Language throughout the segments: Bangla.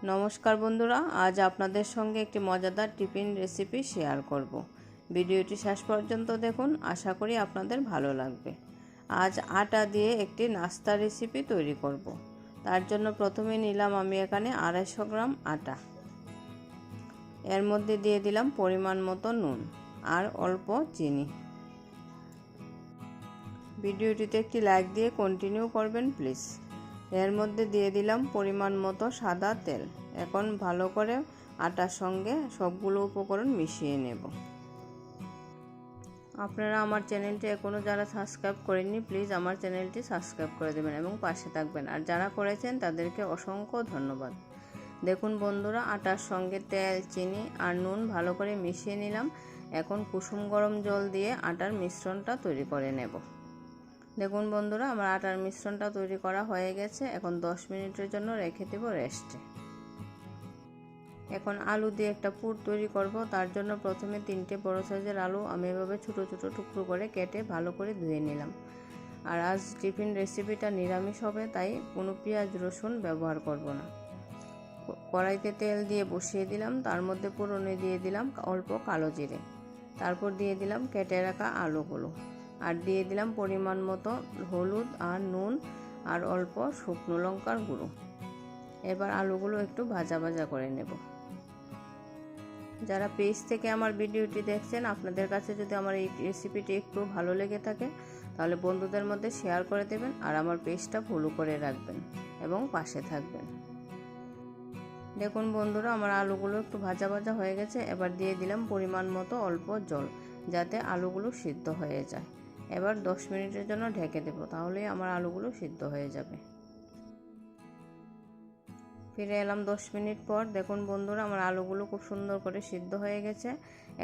নমস্কার বন্ধুরা, আজ আপনাদের সঙ্গে একটি মজাদার টিফিন রেসিপি শেয়ার করব। ভিডিওটি শেষ পর্যন্ত দেখুন, আশা করি আপনাদের ভালো লাগবে। আজ আটা দিয়ে একটি নাস্তা রেসিপি তৈরি করব। তার জন্য প্রথমে নিলাম আমি এখানে 250 গ্রাম আটা। এর মধ্যে দিয়ে দিলাম পরিমাণ মতো নুন আর অল্প চিনি। ভিডিওটিতে একটি লাইক দিয়ে কন্টিনিউ করবেন প্লিজ। এর মধ্যে দিয়ে দিলাম পরিমাণ মতো সাদা তেল। এখন ভালো করে আটার সঙ্গে সবগুলো উপকরণ মিশিয়ে নেব। আপনারা আমার চ্যানেলটি এখনও যারা সাবস্ক্রাইব করেননি, প্লিজ আমার চ্যানেলটি সাবস্ক্রাইব করে দেবেন এবং পাশে থাকবেন। আর যারা করেছেন তাদেরকে অসংখ্য ধন্যবাদ। দেখুন বন্ধুরা, আটার সঙ্গে তেল, চিনি আর নুন ভালো করে মিশিয়ে নিলাম। এখন কুসুম গরম জল দিয়ে আটার মিশ্রণটা তৈরি করে নেব। দেখুন বন্ধুরা, আমার আটার মিশ্রণটা তৈরি করা হয়ে গেছে। এখন 10 মিনিটের জন্য রেখে দেব রেস্টে। এখন আলু দিয়ে একটা পুর তৈরি করব। তার জন্য প্রথমে 3টে বড় সাইজের আলু আমি এভাবে ছোটো ছোটো টুকরো করে কেটে ভালো করে ধুয়ে নিলাম। আর আজ টিফিন রেসিপিটা নিরামিষ হবে, তাই কোনো পেঁয়াজ রসুন ব্যবহার করব না। কড়াইতে তেল দিয়ে বসিয়ে দিলাম। তার মধ্যে ফোড়নে দিয়ে দিলাম অল্প কালো জিরে। তারপর দিয়ে দিলাম কেটে রাখা আলুগুলো আর দিয়ে দিলাম পরিমাণ মতো হলুদ আর নুন আর অল্প শুকনো লঙ্কার গুঁড়ো। এবার আলুগুলো একটু ভাজা ভাজা করে নেব। যারা পেজ থেকে আমার ভিডিওটি দেখছেন, আপনাদের কাছে যদি আমার এই রেসিপিটি একটু ভালো লেগে থাকে তাহলে বন্ধুদের মধ্যে শেয়ার করে দেবেন আর আমার পেজটা ফলো করে রাখবেন এবং পাশে থাকবেন। দেখুন বন্ধুরা, আমার আলুগুলো একটু ভাজা ভাজা হয়ে গেছে। এবার দিয়ে দিলাম পরিমাণ মতো অল্প জল, যাতে আলুগুলো সিদ্ধ হয়ে যায়। এবার 10 মিনিটের জন্য ঢেকে দেব, তাহলেই আমার আলুগুলো সিদ্ধ হয়ে যাবে। ফিরে এলাম 10 মিনিট পর। দেখুন বন্ধুরা, আমার আলুগুলো খুব সুন্দর করে সিদ্ধ হয়ে গেছে।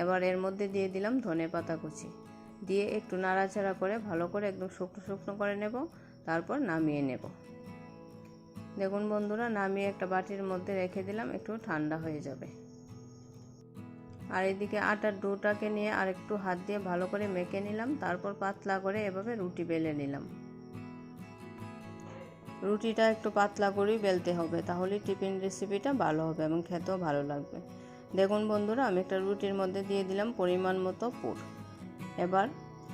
এবার এর মধ্যে দিয়ে দিলাম ধনেপাতা কুচি, দিয়ে একটু নাড়াচাড়া করে ভালো করে একদম শুকনো শুকনো করে নেব। তারপর নামিয়ে নেব। দেখুন বন্ধুরা, নামিয়ে একটা বাটির মধ্যে রেখে দিলাম, একটু ঠান্ডা হয়ে যাবে। আর এদিকে আটার ডোটাকে নিয়ে আর একটু হাত দিয়ে ভালো করে মেখে নিলাম। তারপর পাতলা করে এভাবে রুটি বেলে নিলাম। রুটিটা একটু পাতলা করেই বেলতে হবে, তাহলে টিফিন রেসিপিটা ভালো হবে এবং খেতেও ভালো লাগবে। দেখুন বন্ধুরা, আমি একটা রুটির মধ্যে দিয়ে দিলাম পরিমাণ মতো পুর। এবার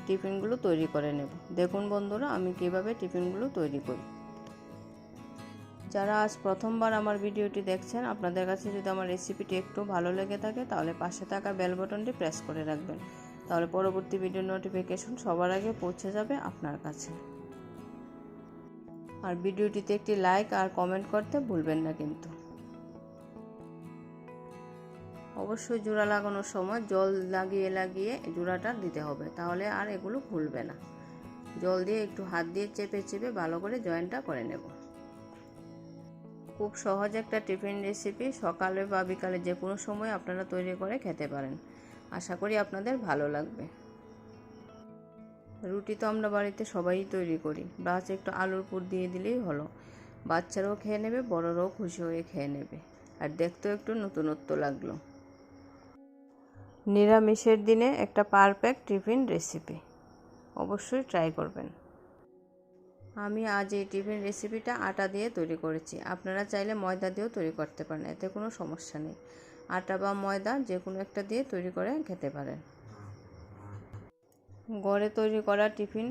টিফিনগুলো তৈরি করে নেব। দেখুন বন্ধুরা, আমি কিভাবে টিফিনগুলো তৈরি করি। যারা আজ প্রথমবার আমার ভিডিওটি দেখছেন, আপনাদের কাছে যদি আমার রেসিপিটি একটু ভালো লেগে থাকে তাহলে পাশে থাকা বেল বাটনটি প্রেস করে রাখবেন, তাহলে পরবর্তী ভিডিও নোটিফিকেশন সবার আগে পৌঁছে যাবে আপনার কাছে। আর ভিডিওটিতে একটি লাইক আর কমেন্ট করতে ভুলবেন না কিন্তু। অবশ্যই জোড়া লাগানোর সময় জল লাগিয়ে লাগিয়ে জোড়াটা দিতে হবে, তাহলে আর এগুলো খুলবে না। জল দিয়ে একটু হাত দিয়ে চেপে চেপে ভালো করে জয়েন্টটা করে নেব। খুব সহজ একটা টিফিন রেসিপি, সকালে বা বিকালে যে কোনো সময় আপনারা তৈরি করে খেতে পারেন। আশা করি আপনাদের ভালো লাগবে। রুটি তো আমরা বাড়িতে সবাই তৈরি করি, বাস একটু আলুর পুর দিয়ে দিলেই হলো। বাচ্চারাও খেয়ে নেবে, বড়রাও খুশি হয়ে খেয়ে নেবে, আর দেখতেও একটু নতুনত্ব লাগলো। নিরামিষের দিনে একটা পারফেক্ট টিফিন রেসিপি, অবশ্যই ট্রাই করবেন। আমি আজ এই টিফিন রেসিপিটা আটা দিয়ে তৈরি করেছি। আপনারা চাইলে ময়দা দিয়েও তৈরি করতে পারেন, এতে কোনো সমস্যা নেই। আটা বা ময়দা যে কোনো একটা দিয়ে তৈরি করে খেতে পারেন। ঘরে তৈরি করা টিফিন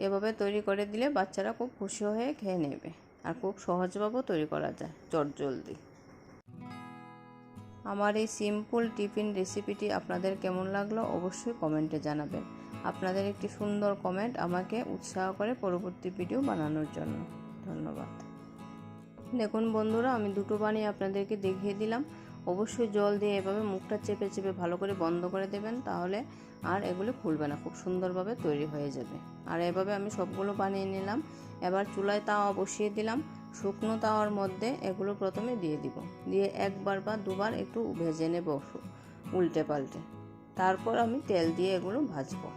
এভাবে তৈরি করে দিলে বাচ্চারা খুব খুশি হয়ে খেয়ে নেবে, আর খুব সহজভাবেও তৈরি করা যায়, চটজলদি। আমার এই সিম্পল টিফিন রেসিপিটি আপনাদের কেমন লাগলো অবশ্যই কমেন্টে জানাবেন। আপনাদের একটি সুন্দর কমেন্ট আমাকে উৎসাহ করে পরবর্তী ভিডিও বানানোর জন্য। ধন্যবাদ। দেখুন বন্ধুরা, আমি দুটো বানিয়ে আপনাদেরকে দেখিয়ে দিলাম। অবশ্যই জল দিয়ে এভাবে মুখটা চেপে চেপে ভালো করে বন্ধ করে দেবেন, তাহলে আর এগুলো খুলবে না, খুব সুন্দরভাবে তৈরি হয়ে যাবে। আর এভাবে আমি সবগুলো বানিয়ে নিলাম। এবার চুলায় তাওয়া বসিয়ে দিলাম। শুকনো তাওয়ার মধ্যে এগুলো প্রথমে দিয়ে দিব, দিয়ে একবার বা দুবার একটু ভেজে নেব উল্টে পাল্টে। তারপর আমি তেল দিয়ে এগুলো ভাজবো।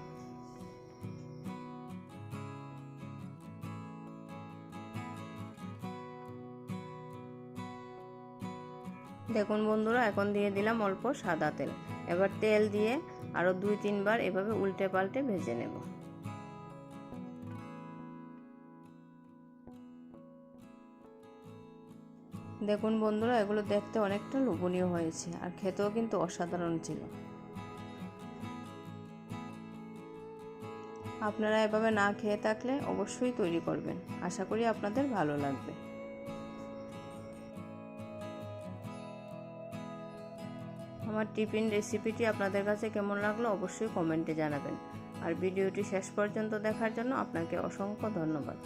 দেখুন বন্ধুরা, এখন দিয়ে দিলাম অল্প সাদা তেল। এবার তেল দিয়ে আরও 2-3 বার এভাবে উল্টে পাল্টে ভেজে নেব। দেখুন বন্ধুরা, এগুলো দেখতে অনেকটা লোভনীয় হয়েছে আর খেতেও কিন্তু অসাধারণ ছিল। আপনারা এভাবে না খেয়ে থাকলে অবশ্যই তৈরি করবেন, আশা করি আপনাদের ভালো লাগবে। আমার টিফিন রেসিপিটি আপনাদের কাছে কেমন লাগলো অবশ্যই কমেন্টে জানাবেন। আর ভিডিওটি শেষ পর্যন্ত দেখার জন্য আপনাকে অসংখ্য ধন্যবাদ।